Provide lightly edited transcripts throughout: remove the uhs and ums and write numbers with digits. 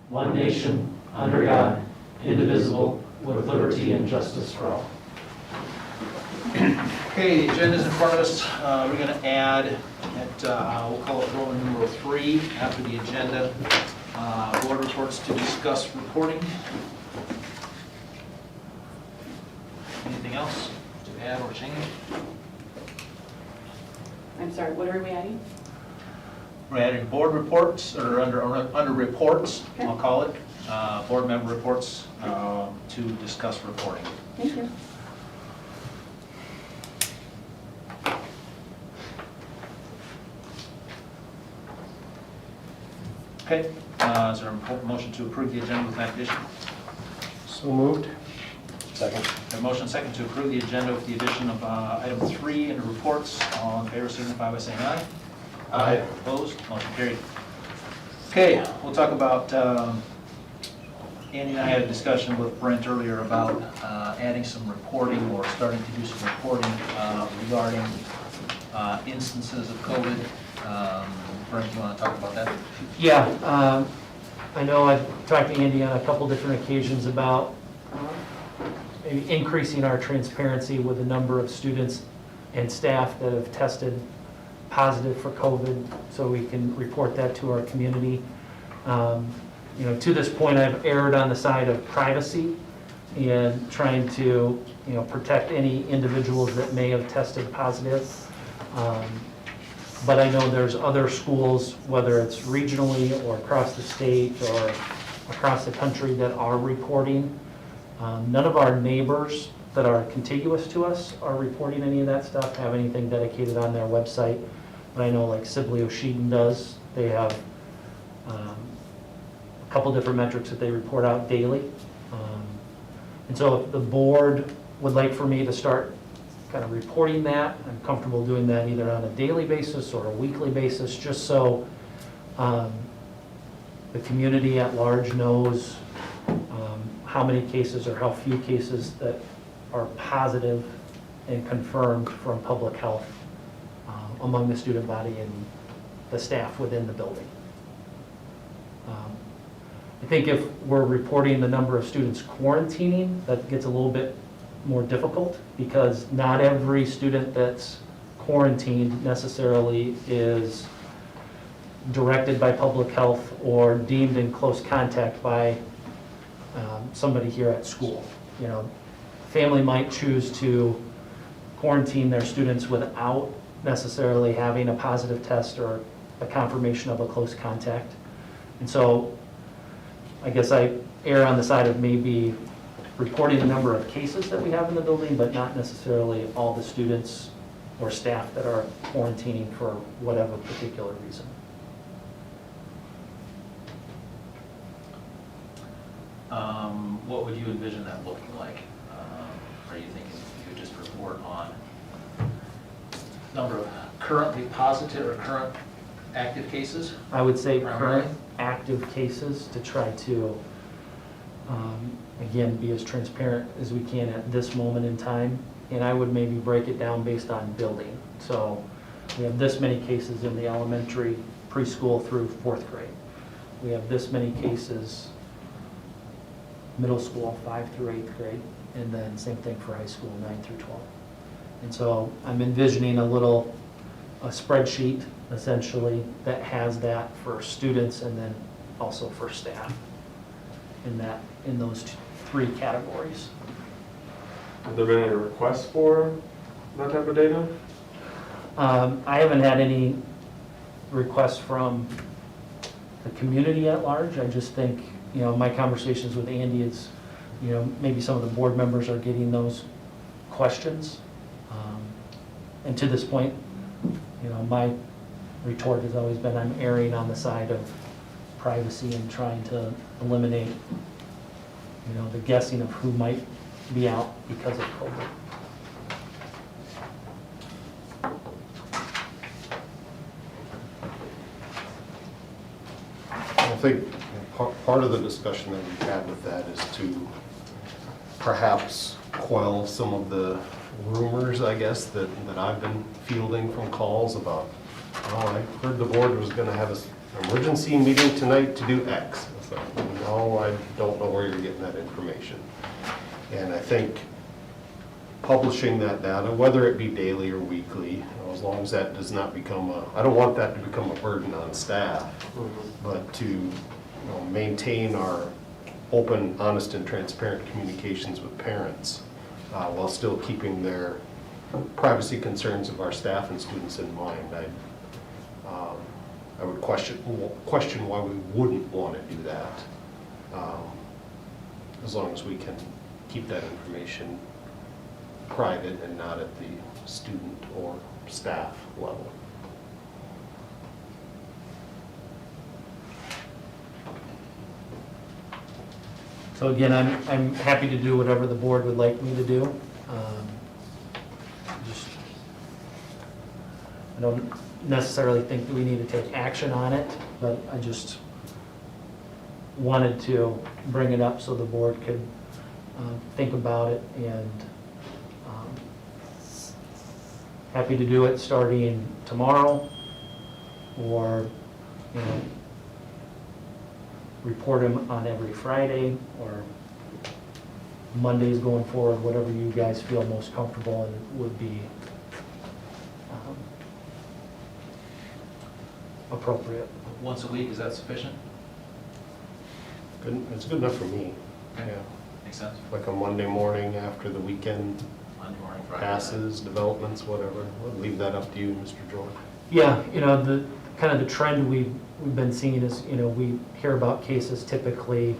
one nation, under God, indivisible, with liberty and justice for all. Okay, the agenda's in front of us. We're going to add at, we'll call it Roman numeral 3 after the agenda. Board reports to discuss reporting. Anything else to add or change? I'm sorry, what are we adding? We're adding board reports, or under reports, Okay. I'll call it, board member reports to discuss reporting. Thank you. Okay, is there a motion to approve the agenda with that addition? So moved. Second. A motion second to approve the agenda with the addition of item 3 in the reports. All in favor signify by saying aye. Aye. Opposed? Motion carried. Okay, we'll talk about, Andy and I had a discussion with Brent earlier about adding some reporting or starting to do some reporting regarding instances of COVID. Brent, you want to talk about that? Yeah, I know I've talked to Andy on a couple different occasions about maybe increasing our transparency with the number of students and staff that have tested positive for COVID, so we can report that to our community. You know, to this point, I've erred on the side of privacy and trying to, you know, protect any individuals that may have tested positive. But I know there's other schools, whether it's regionally or across the state or across the country, that are reporting. None of our neighbors that are contiguous to us are reporting any of that stuff, have anything dedicated on their website. But I know like Sibley Oshedon does. They have a couple different metrics that they report out daily. And so if the board would like for me to start kind of reporting that, I'm comfortable doing that either on a daily basis or a weekly basis, just so the community at large knows how many cases or how few cases that are positive and confirmed from public health among the student body and the staff within the building. I think if we're reporting the number of students quarantining, that gets a little bit more difficult, because not every student that's quarantined necessarily is directed by public health or deemed in close contact by somebody here at school. You know, family might choose to quarantine their students without necessarily having a positive test or a confirmation of a close contact. And so I guess I err on the side of maybe reporting the number of cases that we have in the building, but not necessarily all the students or staff that are quarantining for whatever particular reason. What would you envision that looking like? Are you thinking you would just report on number of currently positive or current active cases? I would say Primarily? current active cases, to try to, again, be as transparent as we can at this moment in time. And I would maybe break it down based on building. So we have this many cases in the elementary, preschool through 4th grade. We have this many cases middle school, 5th through 8th grade, and then same thing for high school, 9th through 12th. And so I'm envisioning a spreadsheet essentially that has that for students and then also for staff in those 3 categories. Have there been any requests for that type of data? I haven't had any requests from the community at large. I just think, you know, my conversations with Andy, it's, you know, maybe some of the board members are getting those questions. And to this point, you know, my retort has always been I'm erring on the side of privacy and trying to eliminate, you know, the guessing of who might be out because of COVID. I think part of the discussion that we've had with that is to perhaps quell some of the rumors, I guess, that I've been fielding from calls about Oh, I heard the board was gonna have an emergency meeting tonight to do X. I thought, no, I don't know where you're getting that information. And I think publishing that data, whether it be daily or weekly, you know, as long as that does not become I don't want that to become a burden on staff, but to maintain our open, honest, and transparent communications with parents while still keeping their privacy concerns of our staff and students in mind. I would question why we wouldn't want to do that, as long as we can keep that information private and not at the student or staff level. So again, I'm happy to do whatever the board would like me to do. Just, I don't necessarily think that we need to take action on it, but I just wanted to bring it up so the board could think about it, and happy to do it starting tomorrow, or, you know, report them on every Friday, or Mondays going forward, whatever you guys feel most comfortable and would be appropriate. Once a week, is that sufficient? Good, it's good enough for me. Okay. Yeah. Makes sense? Like a Monday morning after the weekend Monday morning, Friday. passes, developments, whatever. I'll leave that up to you, Mr. George. Yeah, you know, the kind of the trend we've been seeing is, you know, we hear about cases typically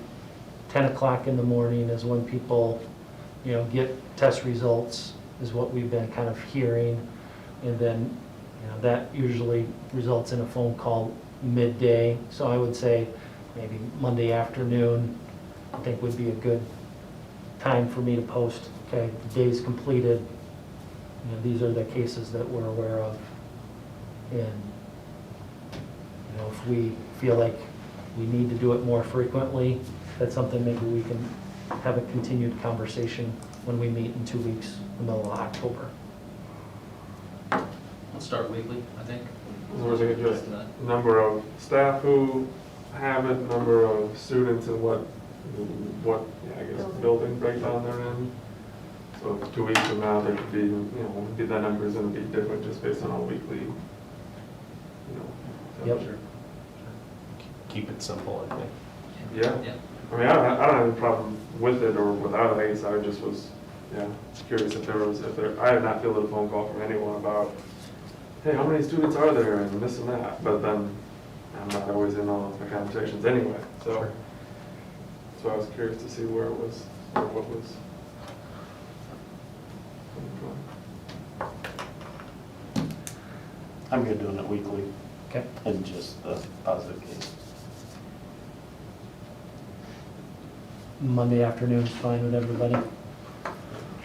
10 o'clock in the morning is when people, you know, get test results, is what we've been kind of hearing. And then, you know, that usually results in a phone call midday. So I would say maybe Monday afternoon, I think would be a good time for me to post, okay, the day's completed. You know, these are the cases that we're aware of. And, you know, if we feel like we need to do it more frequently, that's something maybe we can have a continued conversation when we meet in 2 weeks, in the middle of October. Let's start weekly, I think. So we're thinking just number of staff who have it, number of students, and what, yeah, I guess, building breakdown they're in. So if 2 weeks from now, there could be, you know, that number is gonna be different just based on our weekly, you know. Yep. Sure. Keep it simple, I think. Yeah. Yeah. I mean, I don't have any problem with it or without it. I guess I just was, yeah, curious if I had not fielded a phone call from anyone about, hey, how many students are there and this and that, but then I'm not always in all of the conversations anyway, so. Sure. So I was curious to see where it was, or what was. I'm good doing it weekly Okay. and just the positive case. Monday afternoon's fine with everybody?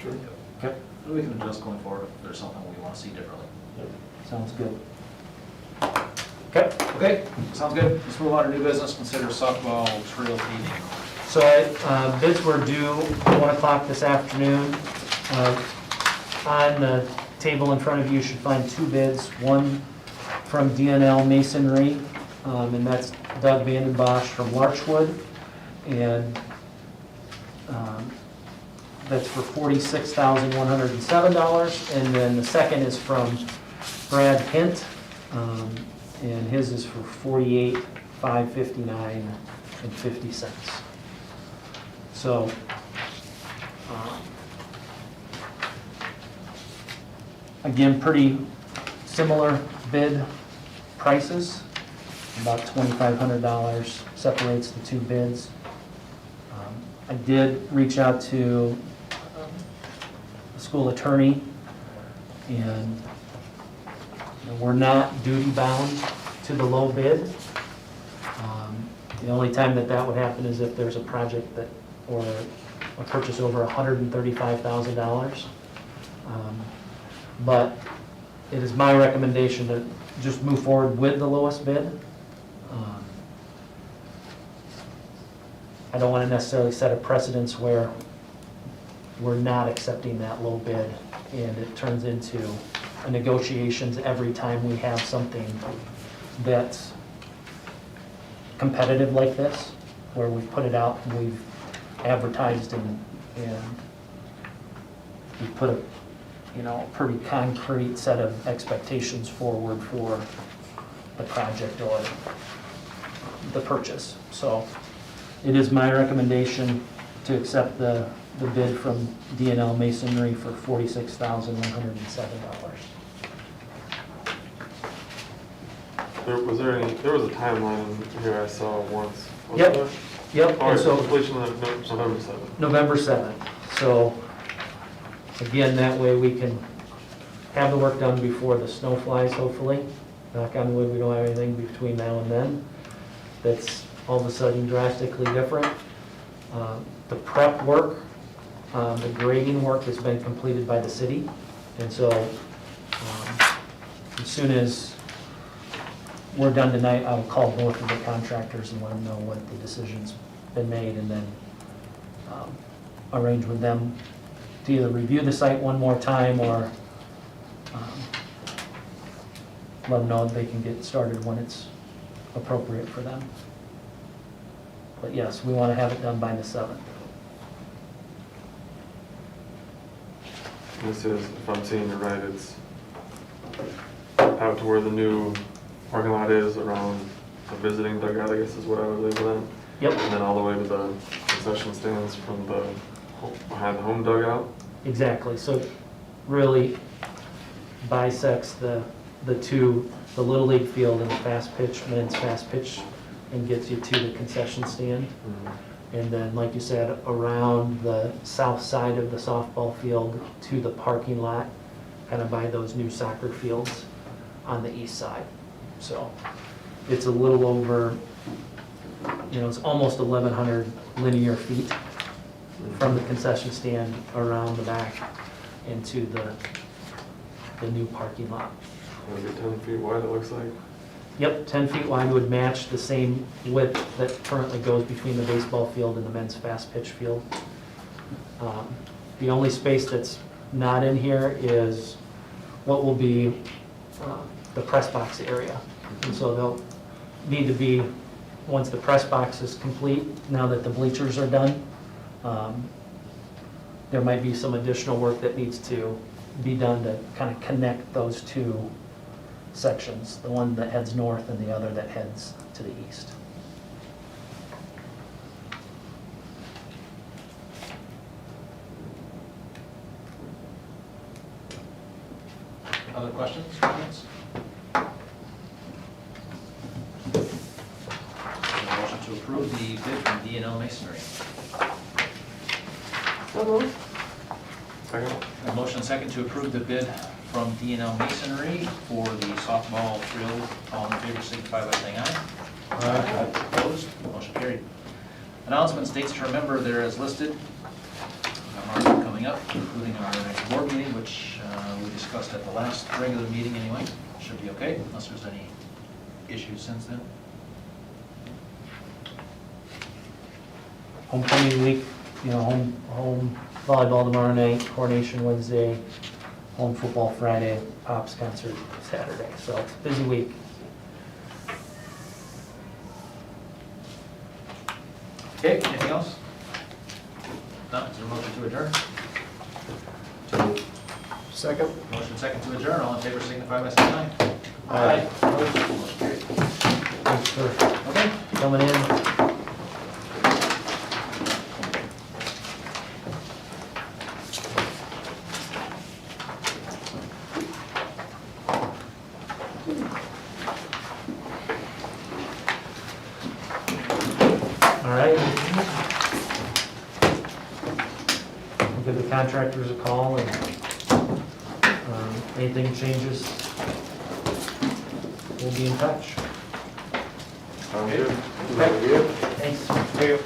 Sure. Okay. We can adjust going forward if there's something we want to see differently. Sounds good. Okay. Okay, sounds good. Let's move on to new business, consider softball trail paving. So bids were due 1 o'clock this afternoon. On the table in front of you, you should find 2 bids. One from DNL Masonry, and that's Doug Vandenbosch from Larchwood. And that's for $46,107. And then the second is from Brad Hint, and his is for $48,559.50. So, again, pretty similar bid prices. About $2,500 separates the 2 bids. I did reach out to the school attorney, and we're not duty bound to the low bid. The only time that would happen is if there's a project that, or a purchase over $135,000. But it is my recommendation to just move forward with the lowest bid. I don't want to necessarily set a precedence where we're not accepting that low bid and it turns into negotiations every time we have something that's competitive like this, where we've put it out and we've advertised and we've put a, you know, pretty concrete set of expectations forward for the project or the purchase. So it is my recommendation to accept the bid from D&L Masonry for $46,107. There was a timeline here I saw once. wasn't Yep. there? Yep, Oh, and so completion of November 7th. November 7th. So again, that way we can have the work done before the snow flies, hopefully. Knock on wood, we don't have anything between now and then that's all of a sudden drastically different. The prep work, the grading work has been completed by the city. And so as soon as we're done tonight, I'll call both of the contractors and let them know what the decision's been made, and then arrange with them to either review the site one more time or let them know they can get started when it's appropriate for them. But yes, we want to have it done by the 7th. This is, if I'm seeing it right, it's out to where the new parking lot is around the visiting dugout, I guess is what I would label them. Yep, And then all the way to the concession stands from the, behind the home dugout. exactly. So it really bisects the two, the Little League field and the fast pitch, men's fast pitch, and gets you to the concession stand. And then, like you said, around the south side of the softball field to the parking lot, kind of by those new soccer fields on the east side. So it's a little over, you know, it's almost 1,100 linear feet from the concession stand around the back into the new parking lot. Maybe 10 feet wide, it looks like. Yep, 10 feet wide would match the same width that currently goes between the baseball field and the men's fast pitch field. The only space that's not in here is what will be the press box area. And so they'll need to be, once the press box is complete, now that the bleachers are done, there might be some additional work that needs to be done to kind of connect those two sections, the one that heads north and the other that heads to the east. Other questions, comments? Motion to approve the bid from D&L Masonry. So moved. Second? A motion second to approve the bid from D&L Masonry for the softball field. All in favor signify by saying aye. Aye. Opposed? Motion carried. Announcements, dates to remember, there as listed. Coming up, including our next board meeting, which we discussed at the last regular meeting anyway. Should be okay, unless there's any issues since then. Homecoming week, you know, home volleyball tomorrow night, coronation Wednesday, home football Friday, Pops concert Saturday. So it's a busy week. Okay, anything else? No, is there a motion to adjourn? Second? Motion second to adjourn, all in favor signify by saying aye. Aye. Opposed? Motion carried. Thanks for Okay. coming in. All right. We'll give the contractors a call, and anything changes, we'll be in touch. Sounds good. Okay. Thanks. Thank you.